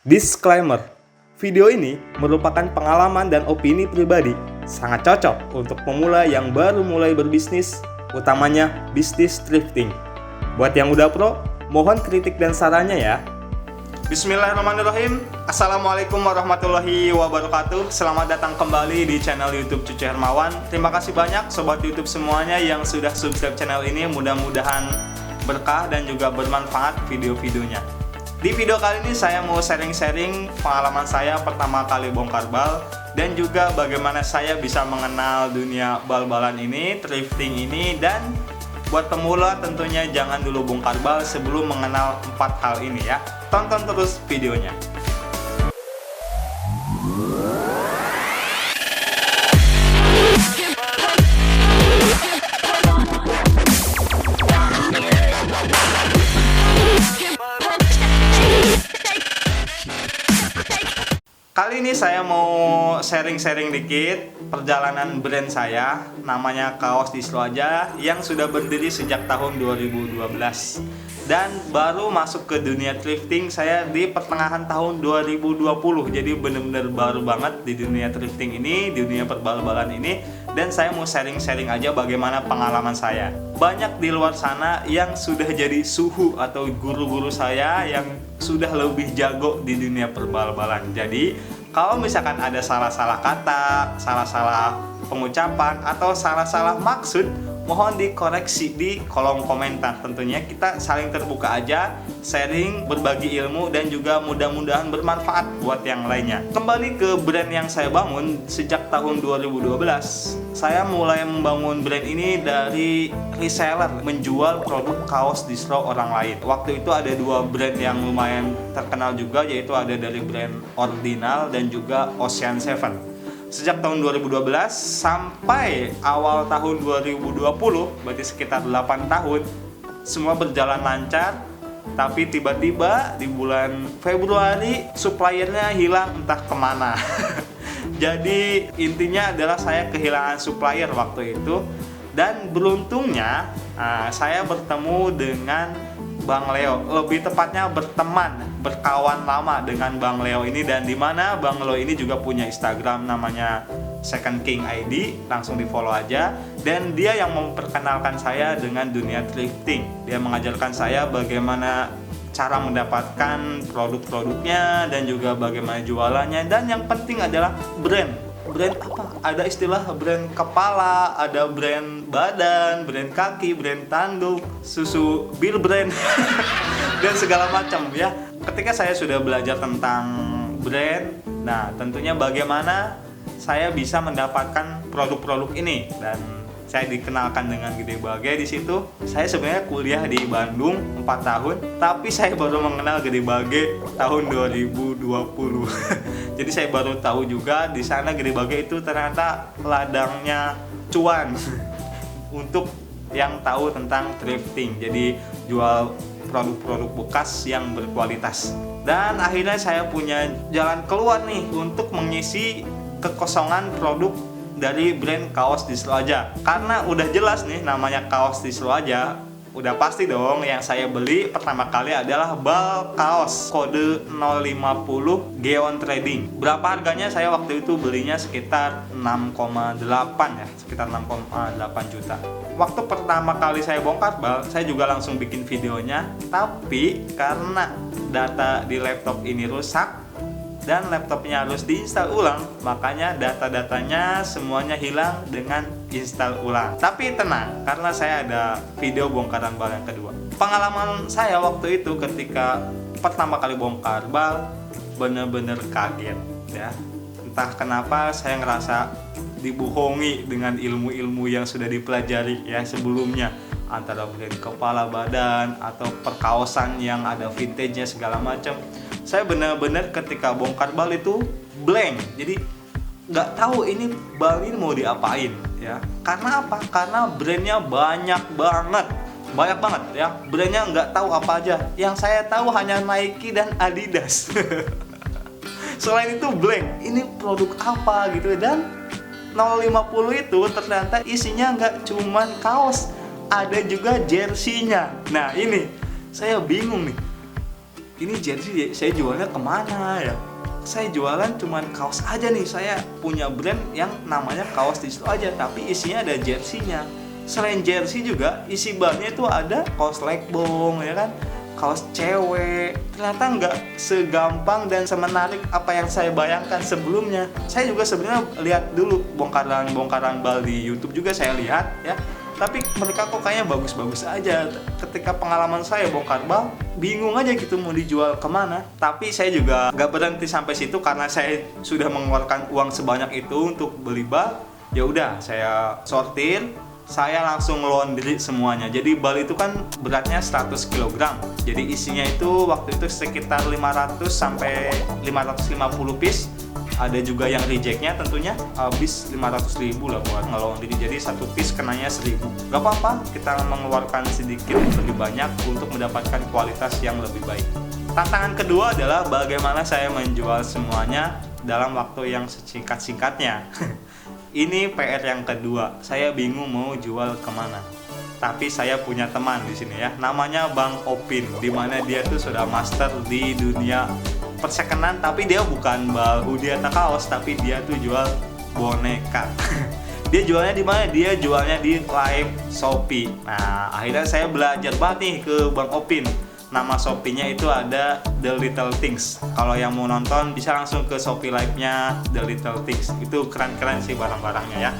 Disclaimer, video ini merupakan pengalaman dan opini pribadi, sangat cocok untuk pemula yang baru mulai berbisnis, utamanya bisnis thrifting. Buat yang udah pro, mohon kritik dan sarannya ya. Bismillahirrahmanirrahim. Assalamualaikum warahmatullahi wabarakatuh. Selamat datang kembali di channel YouTube Cucu Hermawan. Terima kasih banyak sobat YouTube semuanya yang sudah subscribe channel ini. Mudah-mudahan berkah dan juga bermanfaat video-videonya. Di video kali ini saya mau sharing-sharing pengalaman saya pertama kali bongkar bal dan juga bagaimana saya bisa mengenal dunia bal-balan ini, thrifting ini, dan buat pemula tentunya jangan dulu bongkar bal sebelum mengenal 4 hal ini ya. Tonton terus videonya. Kali ini saya mau sharing-sharing dikit perjalanan brand saya, namanya Kaos Distro Aja, yang sudah berdiri sejak tahun 2012 dan baru masuk ke dunia thrifting saya di pertengahan tahun 2020. Jadi bener-bener baru banget di dunia thrifting ini, di dunia perbal-balan ini, dan saya mau sharing-sharing aja bagaimana pengalaman saya. Banyak di luar sana yang sudah jadi suhu atau guru-guru saya yang sudah lebih jago di dunia perbal-balan. Jadi kalau misalkan ada salah-salah kata, salah-salah pengucapan, atau salah-salah maksud, mohon dikoreksi di kolom komentar. Tentunya kita saling terbuka aja, sharing, berbagi ilmu, dan juga mudah-mudahan bermanfaat buat yang lainnya. Kembali ke brand yang saya bangun sejak tahun 2012. Saya mulai membangun brand ini dari reseller, menjual produk kaos distro orang lain. Waktu itu ada 2 brand yang lumayan terkenal juga, yaitu ada dari brand Ordinal dan juga Ocean Seven. Sejak tahun 2012 sampai awal tahun 2020, berarti sekitar 8 tahun, semua berjalan lancar. Tapi tiba-tiba di bulan Februari suppliernya hilang entah kemana. Jadi intinya adalah saya kehilangan supplier waktu itu. Dan beruntungnya saya bertemu dengan Bang Leo, lebih tepatnya berteman, berkawan lama dengan Bang Leo ini, dan dimana Bang Leo ini juga punya Instagram namanya Second King ID, langsung di follow aja. Dan dia yang memperkenalkan saya dengan dunia thrifting. Dia mengajarkan saya bagaimana cara mendapatkan produk-produknya dan juga bagaimana jualannya, dan yang penting adalah brand apa? Ada istilah brand kepala, ada brand badan, brand kaki, brand tanduk, susu bir brand dan segala macam ya. Ketika saya sudah belajar tentang brand, nah tentunya bagaimana saya bisa mendapatkan produk-produk ini, dan saya dikenalkan dengan Gede Bage di situ. Saya sebenarnya kuliah di Bandung 4 tahun, tapi saya baru mengenal Gede Bage tahun 2020. Jadi saya baru tahu juga di sana Gede Bage itu ternyata ladangnya cuan untuk yang tahu tentang thrifting. Jadi jual produk-produk bekas yang berkualitas. Dan akhirnya saya punya jalan keluar nih untuk mengisi kekosongan produk dari brand Kaos Distro Aja. Karena udah jelas nih namanya Kaos Distro Aja, udah pasti dong yang saya beli pertama kali adalah bal kaos kode 050 Geon Trading. Berapa harganya? Saya waktu itu belinya sekitar 6,8 ya, sekitar 6,8 juta. Waktu pertama kali saya bongkar bal, saya juga langsung bikin videonya, tapi karena data di laptop ini rusak dan laptopnya harus diinstal ulang, makanya data-datanya semuanya hilang dengan install ulang. Tapi tenang, karena saya ada video bongkaran bal yang kedua. Pengalaman saya waktu itu ketika pertama kali bongkar bal, bener-bener kaget ya. Entah kenapa saya ngerasa dibohongi dengan ilmu-ilmu yang sudah dipelajari ya sebelumnya, antara brand kepala, badan, atau perkaosan yang ada vintage-nya segala macam. Saya benar-benar ketika bongkar bal itu blank, jadi nggak tahu ini bal ini mau diapain ya. Karena apa? Karena brandnya banyak banget ya. Brandnya nggak tahu apa aja. Yang saya tahu hanya Nike dan Adidas. Selain itu blank, ini produk apa gitu. Dan 050 itu ternyata isinya nggak cuman kaos, ada juga jersey-nya. Nah ini saya bingung nih, ini jersey saya jualnya kemana ya? Saya jualan cuman kaos aja nih, saya punya brand yang namanya Kaos Distro aja, tapi isinya ada jersey-nya. Selain jersey juga isi barnya itu ada kaos lekbong ya kan, kaos cewek. Ternyata nggak segampang dan semenarik apa yang saya bayangkan sebelumnya. Saya juga sebenarnya lihat dulu bongkaran bal di YouTube juga saya lihat ya. Tapi mereka kok kayaknya bagus-bagus aja. Ketika pengalaman saya bongkar bal, bingung aja gitu mau dijual kemana. Tapi saya juga nggak berhenti sampai situ karena saya sudah mengeluarkan uang sebanyak itu untuk beli bal. Ya udah, saya sortir, saya langsung laundry semuanya. Jadi bal itu kan beratnya 100 kg. Jadi isinya itu waktu itu sekitar 500 sampai 550 piece. Ada juga yang rejectnya tentunya habis 500.000 lah buat nge-laundry. Jadi satu piece kenanya 1.000. Gak apa-apa, kita mengeluarkan sedikit lebih banyak untuk mendapatkan kualitas yang lebih baik. Tantangan kedua adalah bagaimana saya menjual semuanya dalam waktu yang sesingkat-singkatnya. Ini PR yang kedua, saya bingung mau jual kemana. Tapi saya punya teman di sini ya, namanya Bang Opin, dimana dia tuh sudah master di dunia persekenan, tapi dia bukan bal hoodie atau kaos, tapi dia tuh jual boneka. Dia jualnya di mana? Dia jualnya di live Shopee. Nah, akhirnya saya belajar banget nih ke Bang Opin. Nama Shopee-nya itu ada The Little Things. Kalau yang mau nonton bisa langsung ke Shopee Live-nya The Little Things. Itu keren-keren sih barang-barangnya ya.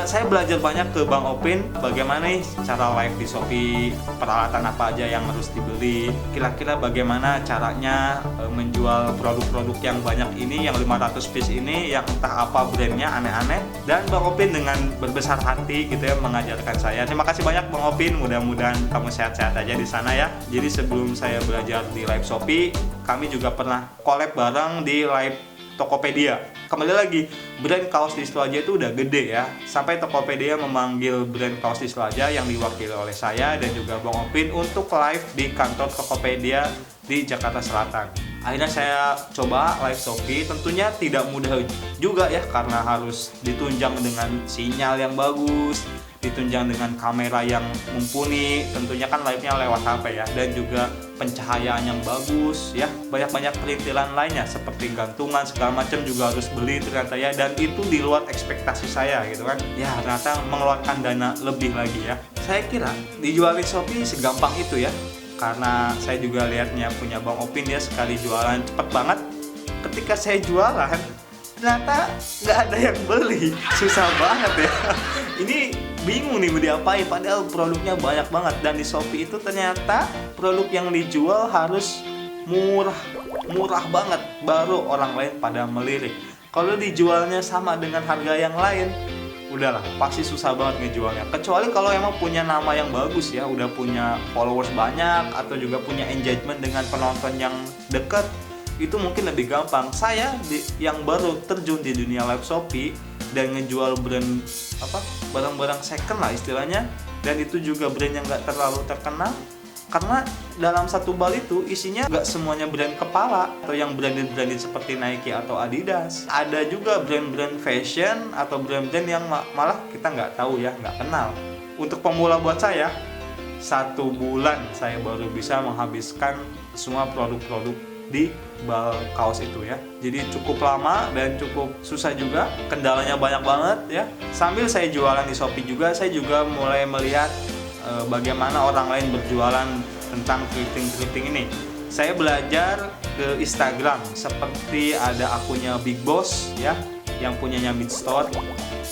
Saya belajar banyak ke Bang Opin bagaimana nih cara live di Shopee, peralatan apa aja yang harus dibeli, kira-kira bagaimana caranya menjual produk-produk yang banyak ini, yang 500 piece ini, yang entah apa brandnya aneh-aneh. Dan Bang Opin dengan berbesar hati gitu ya mengajarkan saya. Terima kasih banyak Bang Opin, mudah-mudahan kamu sehat-sehat aja di sana ya. Jadi sebelum saya belajar di live Shopee, kami juga pernah collab bareng di live Tokopedia. Kembali lagi, brand Kaos Distro aja itu udah gede ya. Sampai Tokopedia memanggil brand Kaos Distro aja yang diwakili oleh saya dan juga Bang Opin untuk live di kantor Tokopedia di Jakarta Selatan. Akhirnya saya coba live Shopee, tentunya tidak mudah juga ya karena harus ditunjang dengan sinyal yang bagus, ditunjang dengan kamera yang mumpuni, tentunya kan live-nya lewat HP ya, dan juga pencahayaan yang bagus ya, banyak-banyak perintilan lainnya seperti gantungan segala macam juga harus beli ternyata ya, dan itu di luar ekspektasi saya gitu kan ya, ternyata mengeluarkan dana lebih lagi ya. Saya kira dijual di Shopee segampang itu ya, karena saya juga lihatnya punya Bang Opin, dia sekali jualan cepet banget. Ketika saya jualan ternyata nggak ada yang beli, susah banget ya. Ini bingung nih mau diapain, padahal produknya banyak banget. Dan di Shopee itu ternyata produk yang dijual harus murah banget baru orang lain pada melirik. Kalau dijualnya sama dengan harga yang lain, udahlah pasti susah banget ngejualnya. Kecuali kalau emang punya nama yang bagus ya, udah punya followers banyak atau juga punya engagement dengan penonton yang dekat, itu mungkin lebih gampang. Saya yang baru terjun di dunia live Shopee dan ngejual brand barang-barang second lah istilahnya, dan itu juga brand yang nggak terlalu terkenal, karena dalam satu bal itu isinya nggak semuanya brand kepala atau yang branded seperti Nike atau Adidas. Ada juga brand-brand fashion atau brand-brand yang malah kita nggak tahu ya, nggak kenal. Untuk pemula buat saya, 1 bulan saya baru bisa menghabiskan semua produk-produk di bal kaos itu ya. Jadi cukup lama dan cukup susah juga, kendalanya banyak banget ya. Sambil saya jualan di Shopee juga, saya juga mulai melihat bagaimana orang lain berjualan tentang thrifting ini. Saya belajar ke Instagram, seperti ada akunnya Big Boss ya, yang punyanya Mid Store,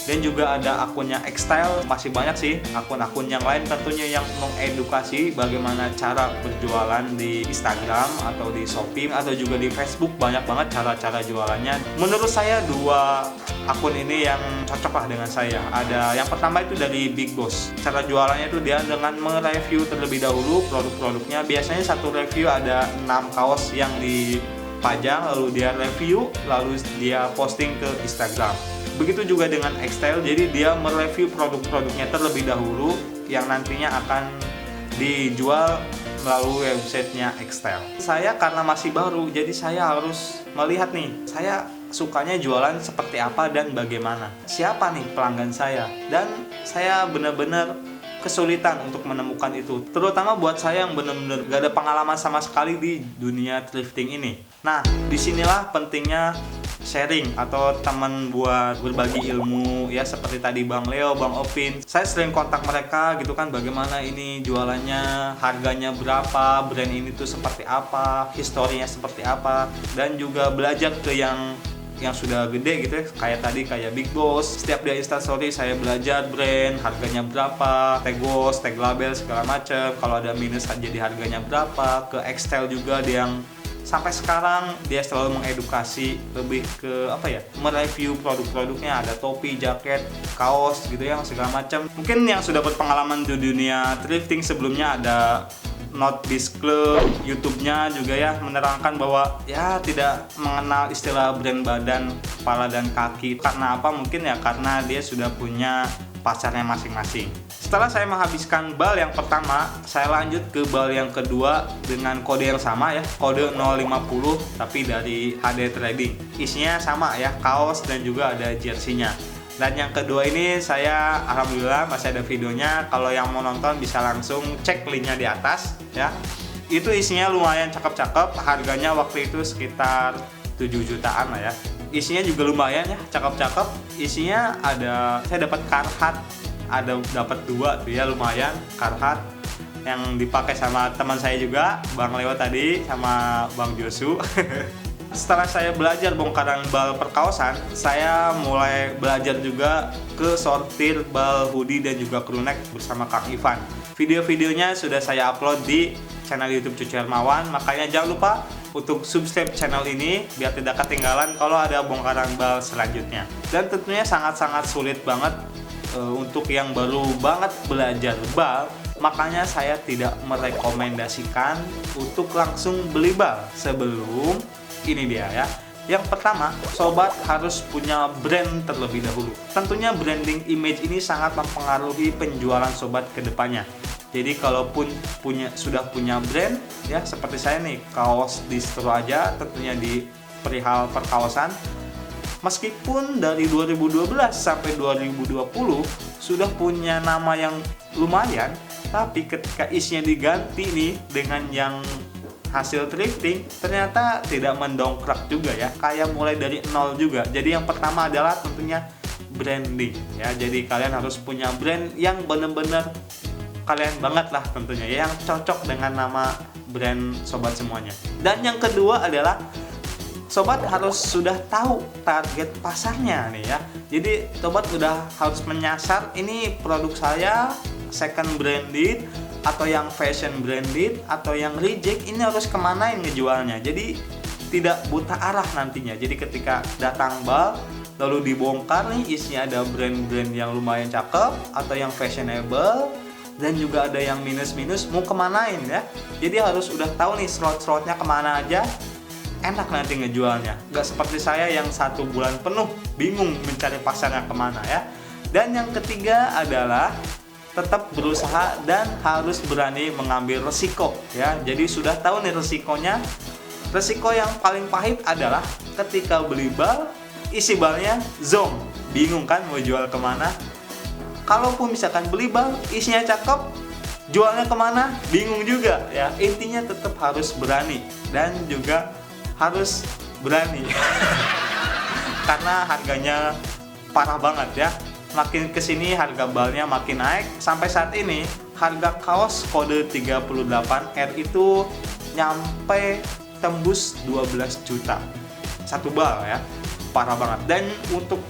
dan juga ada akunnya Xstyle. Masih banyak sih akun-akun yang lain tentunya yang mengedukasi bagaimana cara berjualan di Instagram atau di Shopee atau juga di Facebook. Banyak banget cara-cara jualannya. Menurut saya 2 akun ini yang cocok lah dengan saya. Ada yang pertama itu dari Big Boss. Cara jualannya itu dia dengan mereview terlebih dahulu produk-produknya. Biasanya satu review ada 6 kaos yang dipajang, lalu dia review, lalu dia posting ke Instagram. Begitu juga dengan Xstyle, jadi dia mereview produk-produknya terlebih dahulu yang nantinya akan dijual melalui websitenya Xstyle. Saya karena masih baru, jadi saya harus melihat nih, saya sukanya jualan seperti apa dan bagaimana. Siapa nih pelanggan saya? Dan saya benar-benar kesulitan untuk menemukan itu, terutama buat saya yang benar-benar gak ada pengalaman sama sekali di dunia thrifting ini. Nah, disinilah pentingnya sharing atau teman buat berbagi ilmu ya, seperti tadi Bang Leo, Bang Opin. Saya sering kontak mereka gitu kan, bagaimana ini jualannya, harganya berapa, brand ini tuh seperti apa, historinya seperti apa, dan juga belajar ke yang sudah gede gitu ya, kayak Big Boss. Setiap dia instastory saya belajar brand, harganya berapa, tag wash, tag label segala macam. Kalau ada minus jadi harganya berapa. Ke Excel juga dia yang sampai sekarang dia selalu mengedukasi, lebih ke mereview produk-produknya, ada topi, jaket, kaos gitu ya, segala macam. Mungkin yang sudah berpengalaman di dunia thrifting sebelumnya ada Not Biz Club, YouTube-nya juga ya menerangkan bahwa ya tidak mengenal istilah brand badan, kepala dan kaki. Karena apa? Mungkin ya karena dia sudah punya pasarnya masing-masing. Setelah saya menghabiskan bal yang pertama, saya lanjut ke bal yang kedua dengan kode yang sama ya, kode 050 tapi dari HD Trading. Isinya sama ya, kaos dan juga ada jersey-nya. Dan yang kedua ini saya alhamdulillah masih ada videonya. Kalau yang mau nonton bisa langsung cek linknya di atas ya. Itu isinya lumayan cakep-cakep. Harganya waktu itu sekitar 7 jutaan lah ya. Isinya juga lumayan ya, cakep-cakep. Isinya ada, saya dapat Carhartt, dapat 2 tuh ya, lumayan Carhartt yang dipakai sama teman saya juga, Bang Leo tadi sama Bang Josu. Setelah saya belajar bongkaran bal perkaosan, saya mulai belajar juga ke sortir bal hoodie dan juga crewneck bersama Kang Ivan. Video-videonya sudah saya upload di channel YouTube Cucu Hermawan, makanya jangan lupa untuk subscribe channel ini biar tidak ketinggalan kalau ada bongkaran bal selanjutnya. Dan tentunya sangat-sangat sulit banget untuk yang baru banget belajar bal, makanya saya tidak merekomendasikan untuk langsung beli bal sebelum ini dia ya. Yang pertama, sobat harus punya brand terlebih dahulu. Tentunya branding image ini sangat mempengaruhi penjualan sobat ke depannya. Jadi kalaupun sudah punya brand ya, seperti saya nih, kaos distro aja tentunya di perihal perkaosan. Meskipun dari 2012 sampai 2020 sudah punya nama yang lumayan, tapi ketika isinya diganti nih dengan yang hasil thrifting, ternyata tidak mendongkrak juga ya, kayak mulai dari nol juga. Jadi yang pertama adalah tentunya branding ya. Jadi kalian harus punya brand yang benar-benar kalian banget lah tentunya, yang cocok dengan nama brand sobat semuanya. Dan yang kedua adalah sobat harus sudah tahu target pasarnya nih ya. Jadi sobat udah harus menyasar, ini produk saya second branded atau yang fashion branded atau yang reject, ini harus kemana yang ngejualnya. Jadi tidak buta arah nantinya. Jadi ketika datang bal lalu dibongkar nih, isinya ada brand-brand yang lumayan cakep atau yang fashionable dan juga ada yang minus-minus, mau kemanain ya. Jadi harus udah tahu nih slot-slotnya kemana aja, enak nanti ngejualnya. Gak seperti saya yang 1 bulan penuh bingung mencari pasarnya kemana ya. Dan yang ketiga adalah tetap berusaha dan harus berani mengambil resiko ya. Jadi sudah tahu nih resikonya. Resiko yang paling pahit adalah ketika beli bal, isi balnya zonk, bingung kan mau jual kemana. Kalaupun misalkan beli bal, isinya cakep, jualnya kemana, bingung juga ya. Intinya tetap harus berani dan juga harus berani karena harganya parah banget ya. Makin kesini harga balnya makin naik. Sampai saat ini harga kaos kode 38R itu nyampe tembus 12 juta 1 bal ya, parah banget. Dan untuk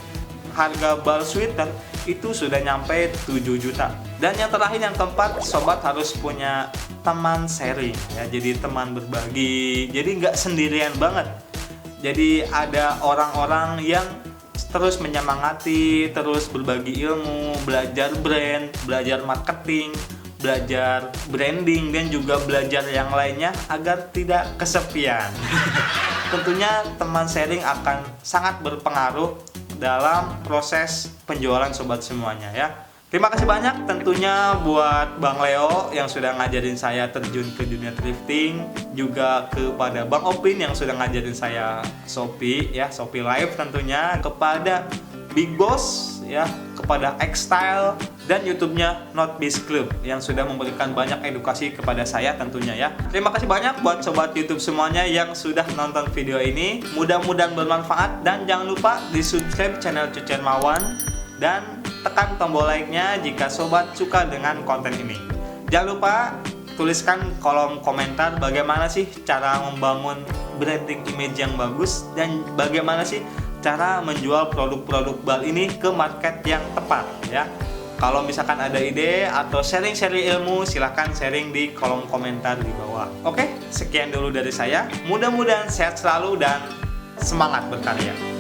harga bal sweater itu sudah nyampe 7 juta. Dan yang terakhir, yang keempat, sobat harus punya teman sharing ya. Jadi teman berbagi, jadi nggak sendirian banget. Jadi ada orang-orang yang terus menyemangati, terus berbagi ilmu, belajar brand, belajar marketing, belajar branding, dan juga belajar yang lainnya agar tidak kesepian. Tentunya teman sharing akan sangat berpengaruh dalam proses penjualan sobat semuanya ya. Terima kasih banyak tentunya buat Bang Leo yang sudah ngajarin saya terjun ke dunia thrifting, juga kepada Bang Opin yang sudah ngajarin saya Shopee ya, Shopee Live tentunya, kepada Big Boss ya, kepada X-Style dan YouTube-nya Not Biz Club yang sudah memberikan banyak edukasi kepada saya tentunya ya. Terima kasih banyak buat sobat YouTube semuanya yang sudah nonton video ini. Mudah-mudahan bermanfaat dan jangan lupa di-subscribe channel Cucu Hermawan dan tekan tombol like-nya jika sobat suka dengan konten ini. Jangan lupa tuliskan kolom komentar bagaimana sih cara membangun branding image yang bagus dan bagaimana sih cara menjual produk-produk BAL ini ke market yang tepat ya. Kalau misalkan ada ide atau sharing-sharing ilmu, silahkan sharing di kolom komentar di bawah. Oke, sekian dulu dari saya. Mudah-mudahan sehat selalu dan semangat berkarya.